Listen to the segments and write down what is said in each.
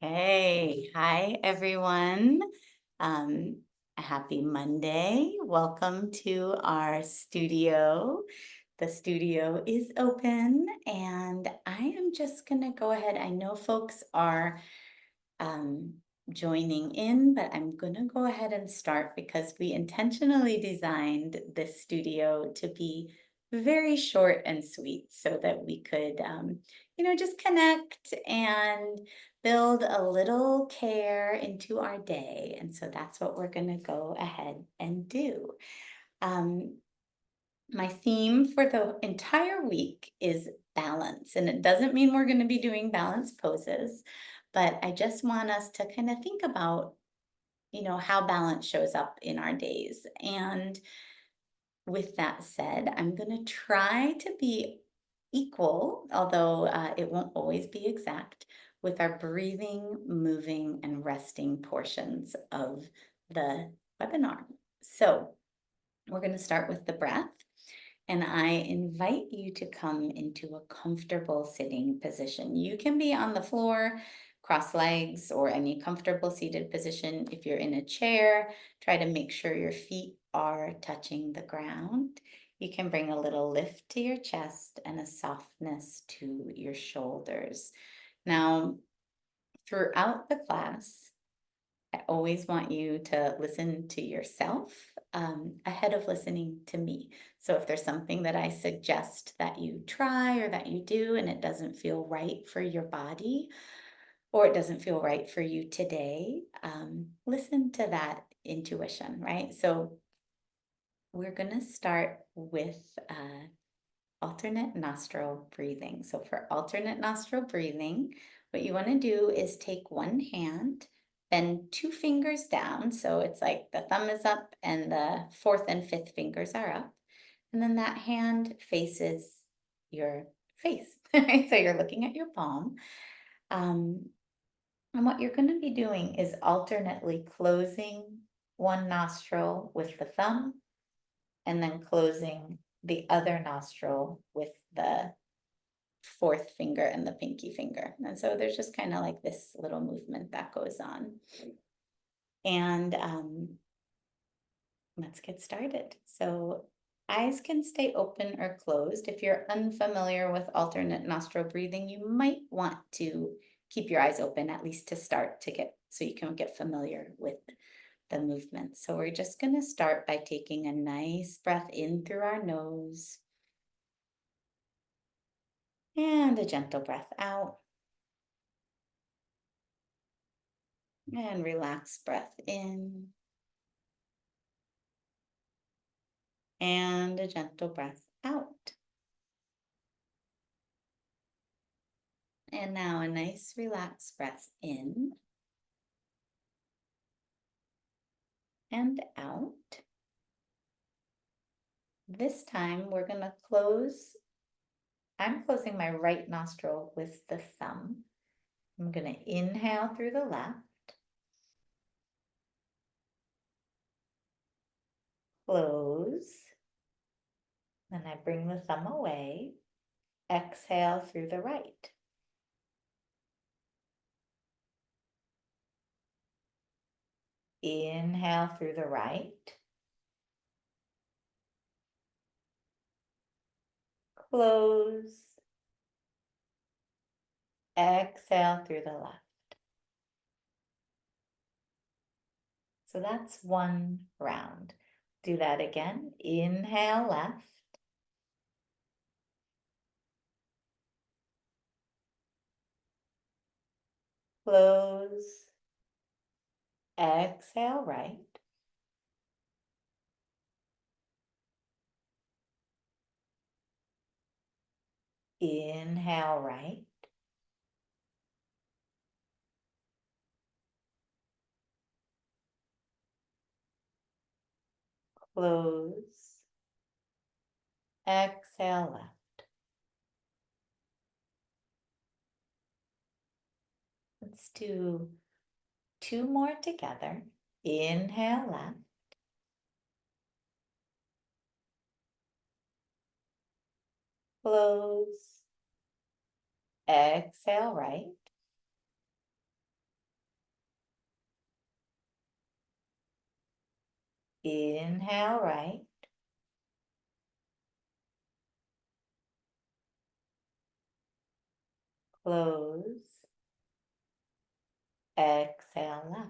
Hey, hi everyone. Happy Monday. Welcome to our studio. The studio is open and I am just gonna go ahead. I know folks are um, joining in, but I'm gonna go ahead and start because we intentionally designed this studio to be very short and sweet so that we could, just connect and build a little care into our day. And so that's what we're gonna go ahead and do. Um, my theme for the entire week is balance, and it doesn't mean we're going to be doing balance poses, but I just want us to kind of think about, how balance shows up in our days. And with that said, I'm going to try to be equal, although it won't always be exact, with our breathing, moving, and resting portions of the webinar. So we're going to start with the breath. And I invite you to come into a comfortable sitting position. You can be on the floor, cross legs, or any comfortable seated position. If you're in a chair, try to make sure your feet are touching the ground. You can bring a little lift to your chest and a softness to your shoulders. Now, throughout the class, I always want you to listen to yourself ahead of listening to me. So if there's something that I suggest that you try or that you do and it doesn't feel right for your body or it doesn't feel right for you today, listen to that intuition, right? So we're going to start with alternate nostril breathing. So for alternate nostril breathing, what you want to do is take one hand, bend two fingers down. So it's like the thumb is up and the fourth and fifth fingers are up. And then that hand faces your face, right? So you're looking at your palm. And what you're going to be doing is alternately closing one nostril with the thumb and then closing the other nostril with the fourth finger and the pinky finger. And so there's just kind of like this little movement that goes on. And let's get started. So eyes can stay open or closed. If you're unfamiliar with alternate nostril breathing, you might want to keep your eyes open, at least to start, so you can get familiar with the movement. So we're just going to start by taking a nice breath in through our nose and a gentle breath out. And relax breath in and a gentle breath out. And now a nice relaxed breath in and out. This time we're going to I'm closing my right nostril with the thumb. I'm going to inhale through the left, close, then I bring the thumb away, exhale through the right. Inhale through the right, close, exhale through the left. So that's one round. Do that again. Inhale left, close, exhale right, inhale right, close, exhale left. Let's do two more together. Inhale left, close, exhale right, Inhale right. Close. Exhale left.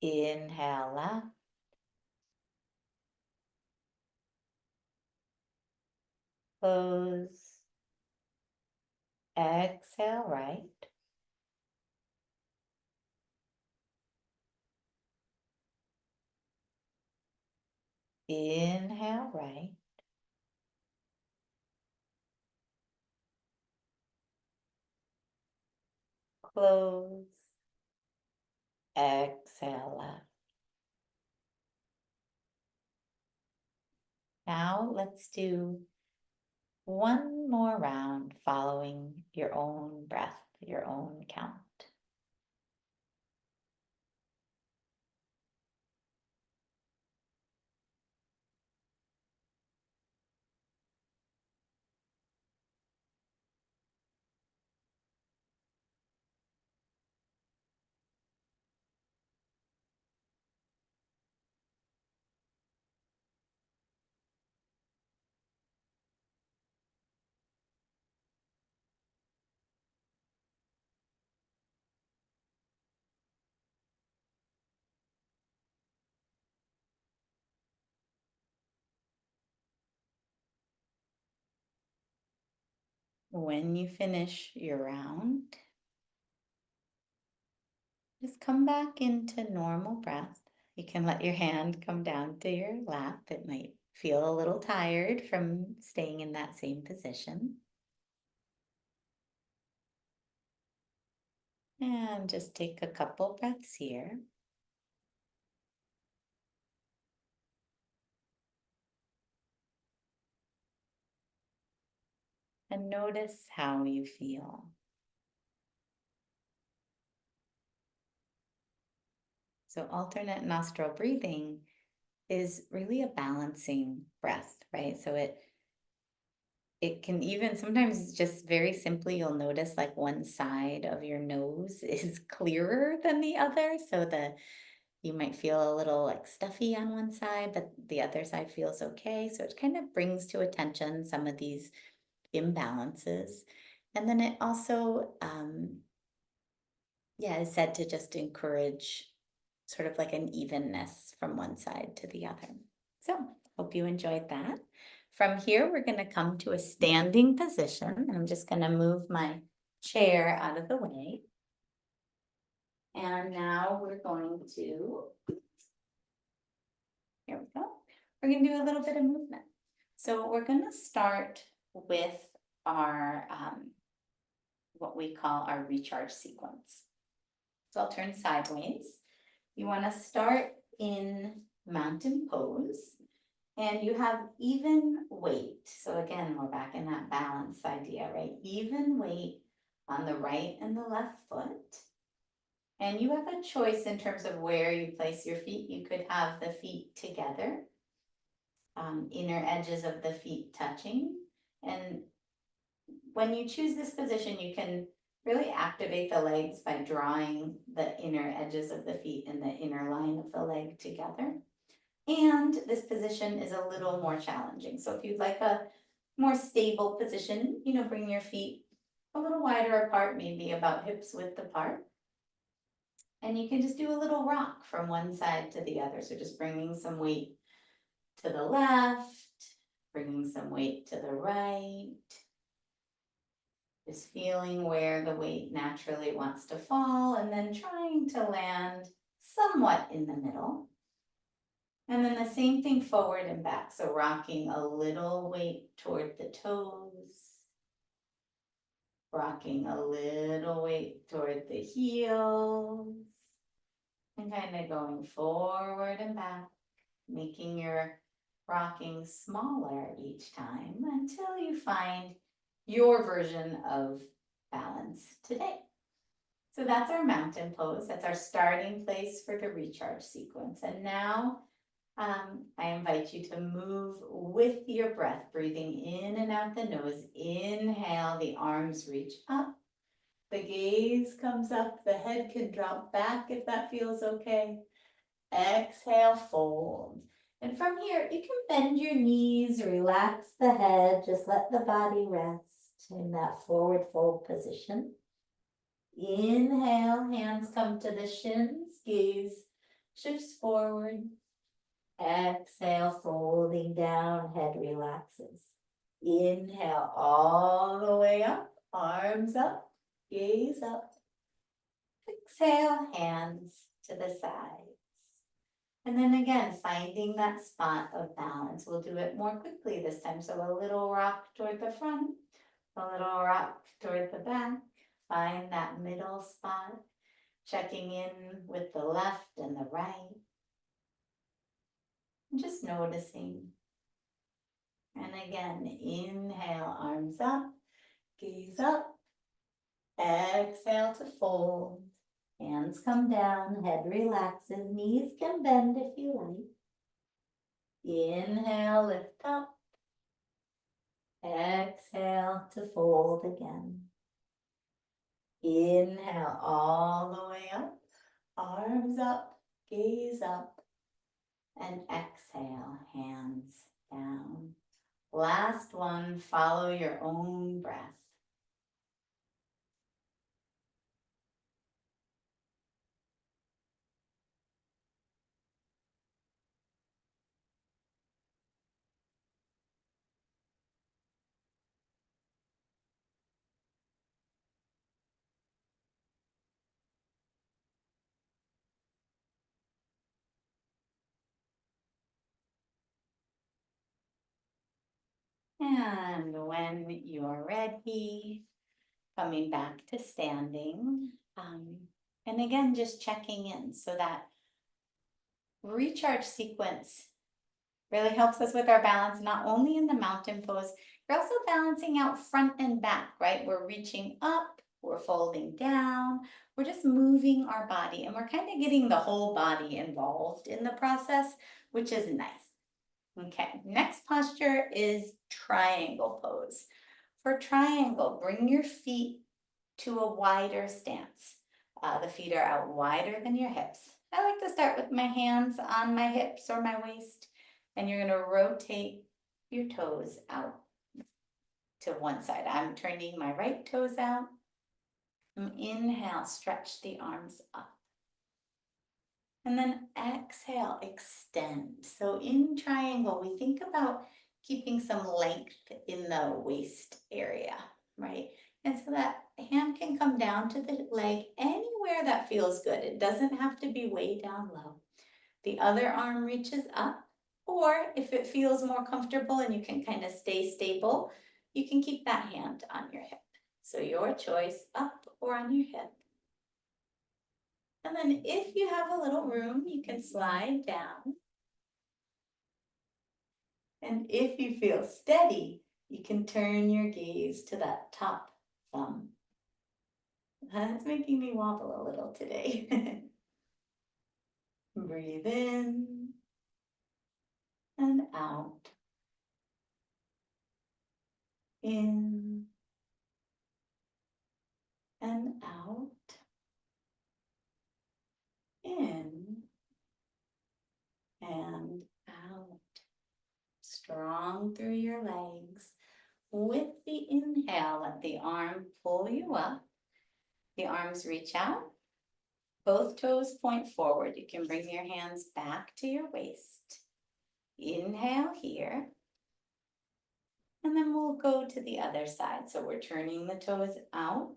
Inhale left. Close. Exhale right. Inhale right. Close. Exhale left. Now let's do one more round following your own breath, your own count. When you finish your round, just come back into normal breath. You can let your hand come down to your lap. It might feel a little tired from staying in that same position. And just take a couple breaths here. And notice how you feel. So alternate nostril breathing is really a balancing breath, right? So it can even sometimes just very simply you'll notice like one side of your nose is clearer than the other. So you might feel a little like stuffy on one side, but the other side feels okay. So it kind of brings to attention some of these imbalances. And then it also is said to just encourage sort of like an evenness from one side to the other. So hope you enjoyed that. From here, we're going to come to a standing position. I'm just going to move my chair out of the way. And now we're going to, here we go. We're going to do a little bit of movement. So we're going to start with our, what we call our recharge sequence. So I'll turn sideways. You want to start in mountain pose. And you have even weight. So again, we're back in that balance idea, right? Even weight on the right and the left foot. And you have a choice in terms of where you place your feet. You could have the feet together, inner edges of the feet touching. And when you choose this position, you can really activate the legs by drawing the inner edges of the feet and the inner line of the leg together. And this position is a little more challenging. So if you'd like a more stable position, bring your feet a little wider apart, maybe about hips width apart. And you can just do a little rock from one side to the other. So just bringing some weight to the left, bringing some weight to the right. Just feeling where the weight naturally wants to fall and then trying to land somewhat in the middle. And then the same thing forward and back. So rocking a little weight toward the toes, rocking a little weight toward the heels, and kind of going forward and back, making your rocking smaller each time until you find your version of balance today. So that's our mountain pose. That's our starting place for the recharge sequence. And now I invite you to move with your breath, breathing in and out the nose. Inhale, the arms reach up. The gaze comes up, the head can drop back if that feels okay. Exhale, fold. And from here, you can bend your knees, relax the head, just let the body rest in that forward fold position. Inhale, hands come to the shins, gaze shifts forward. Exhale, folding down, head relaxes. Inhale all the way up, arms up, gaze up. Exhale, hands to the sides. And then again, finding that spot of balance. We'll do it more quickly this time. So a little rock toward the front, a little rock toward the back. Find that middle spot, checking in with the left and the right. Just noticing. And again, inhale, arms up, gaze up. Exhale to fold. Hands come down, head relaxes, knees can bend if you like. Inhale, lift up. Exhale to fold again. Inhale all the way up, arms up, gaze up, and exhale, hands down. Last one, follow your own breath. And when you're ready, coming back to standing. And again, just checking in so that recharge sequence really helps us with our balance, not only in the mountain pose, you're also balancing out front and back, right? We're reaching up, we're folding down, we're just moving our body, and we're kind of getting the whole body involved in the process, which is nice. Okay, next posture is triangle pose. For triangle, bring your feet to a wider stance. The feet are out wider than your hips. I like to start with my hands on my hips or my waist, and you're gonna rotate your toes out to one side. I'm turning my right toes out. Inhale, stretch the arms up. And then exhale, extend. So in triangle, we think about keeping some length in the waist area, right? And so that hand can come down to the leg anywhere that feels good. It doesn't have to be way down low. The other arm reaches up, or if it feels more comfortable and you can kind of stay stable, you can keep that hand on your hip. So your choice, up or on your hip. And then if you have a little room, you can slide down. And if you feel steady, you can turn your gaze to that top thumb. That's making me wobble a little today. Breathe in and out. In and out. In and out. Strong through your legs. With the inhale, let the arm pull you up. The arms reach out. Both toes point forward. You can bring your hands back to your waist. Inhale here. And then we'll go to the other side. So we're turning the toes out.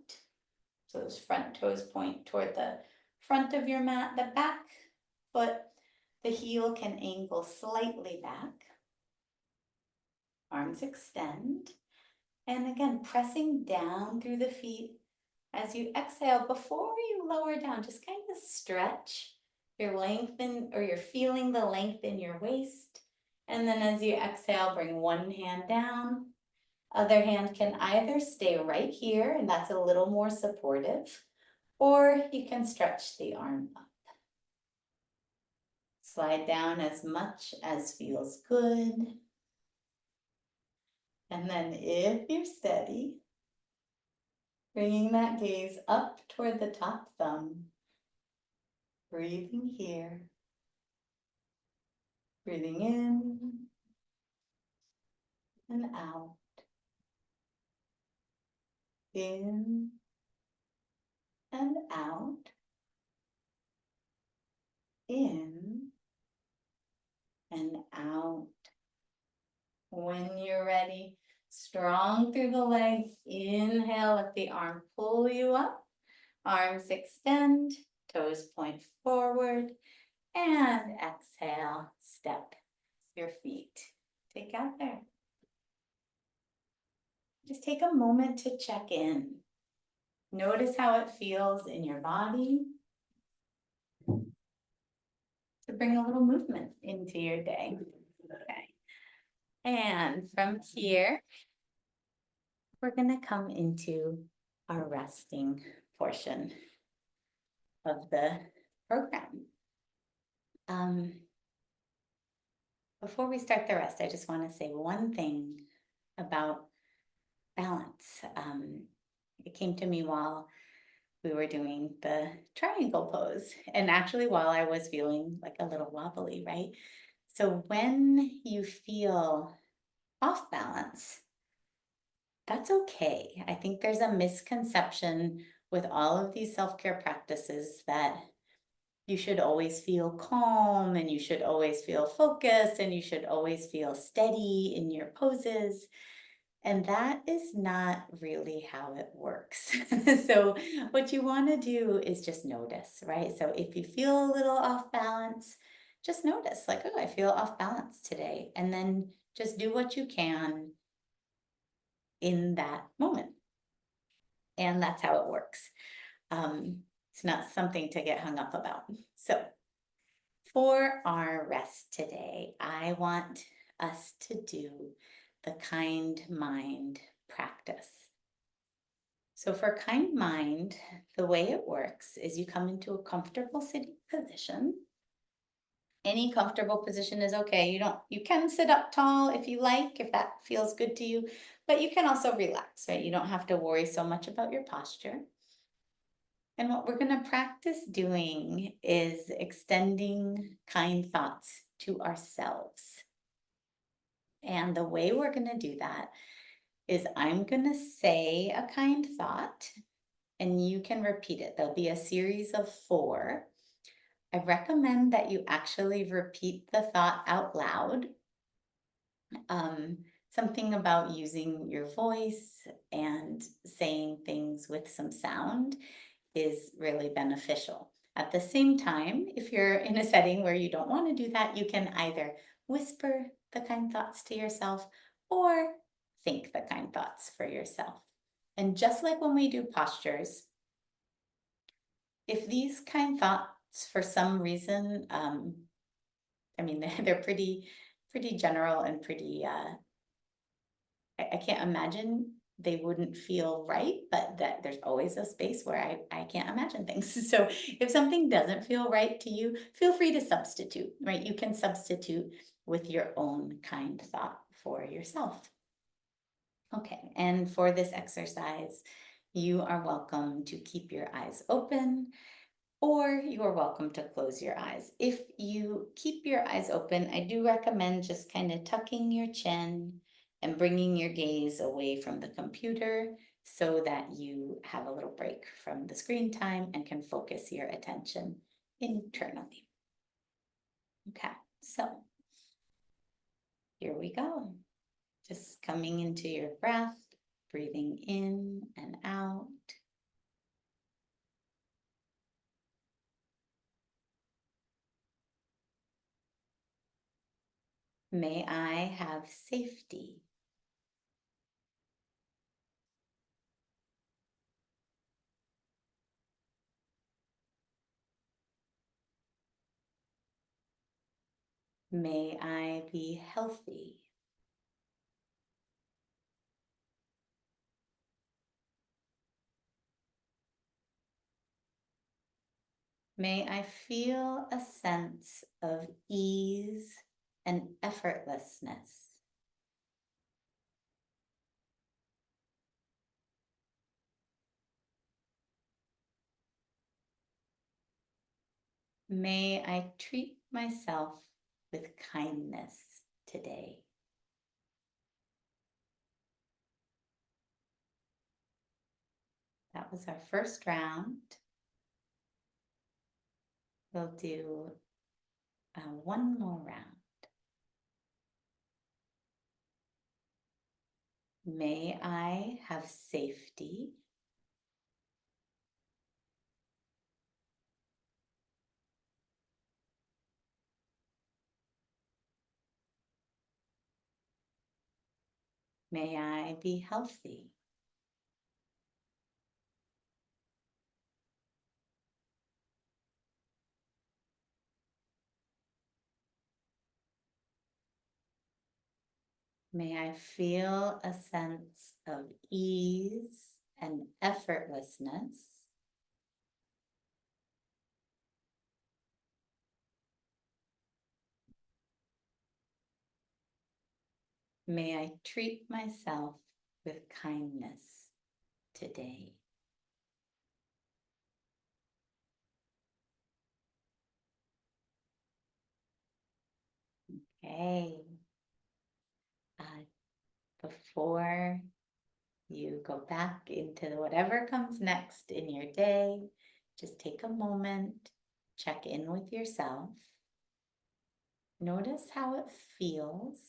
So those front toes point toward the front of your mat. The back foot, the heel can angle slightly back. Arms extend. And again, pressing down through the feet. As you exhale, before you lower down, just kind of stretch your lengthen, or you're feeling the length in your waist. And then as you exhale, bring one hand down. Other hand can either stay right here, and that's a little more supportive, or you can stretch the arm up. Slide down as much as feels good. And then if you're steady, Bringing that gaze up toward the top thumb. Breathing here. Breathing in and out. In and out. In and out. When you're ready, strong through the legs. Inhale, let the arm pull you up. Arms extend, toes point forward. And exhale, step your feet. Take out there. Just take a moment to check in. Notice how it feels in your body. To bring a little movement into your day. Okay. And from here, we're going to come into our resting portion of the program. Before we start the rest, I just want to say one thing about balance. It came to me while we were doing the triangle pose, and actually while I was feeling like a little wobbly, right? So when you feel off balance, that's okay. I think there's a misconception with all of these self-care practices that you should always feel calm and you should always feel focused and you should always feel steady in your poses. And that is not really how it works. So what you want to do is just notice, right? So if you feel a little off balance, just notice like, oh, I feel off balance today. And then just do what you can in that moment. And that's how it works. It's not something to get hung up about. So for our rest today, I want us to do the kind mind practice. So for kind mind, the way it works is you come into a comfortable sitting position. Any comfortable position is okay. You can sit up tall if you like, if that feels good to you, but you can also relax, right? You don't have to worry so much about your posture. And what we're going to practice doing is extending kind thoughts to ourselves. And the way we're going to do that is I'm going to say a kind thought and you can repeat it. There'll be a series of 4. I recommend that you actually repeat the thought out loud. Something about using your voice and saying things with some sound is really beneficial. At the same time, if you're in a setting where you don't want to do that, you can either whisper the kind thoughts to yourself or think the kind thoughts for yourself. And just like when we do postures, if these kind thoughts for some reason, I mean, they're pretty general and pretty, I can't imagine they wouldn't feel right, but that there's always a space where I can't imagine things. So if something doesn't feel right to you, feel free to substitute, right? You can substitute with your own kind thought for yourself. Okay, and for this exercise, you are welcome to keep your eyes open or you are welcome to close your eyes. If you keep your eyes open, I do recommend just kind of tucking your chin and bringing your gaze away from the computer so that you have a little break from the screen time and can focus your attention internally. Okay, so here we go. Just coming into your breath, breathing in and out. May I have safety. May I be healthy. May I feel a sense of ease and effortlessness. May I treat myself with kindness today. That was our first round. We'll do one more round. May I have safety. May I be healthy. May I feel a sense of ease and effortlessness. May I treat myself with kindness today. Okay. Before you go back into whatever comes next in your day, just take a moment, check in with yourself. Notice how it feels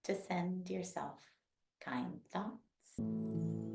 to send yourself kind thoughts.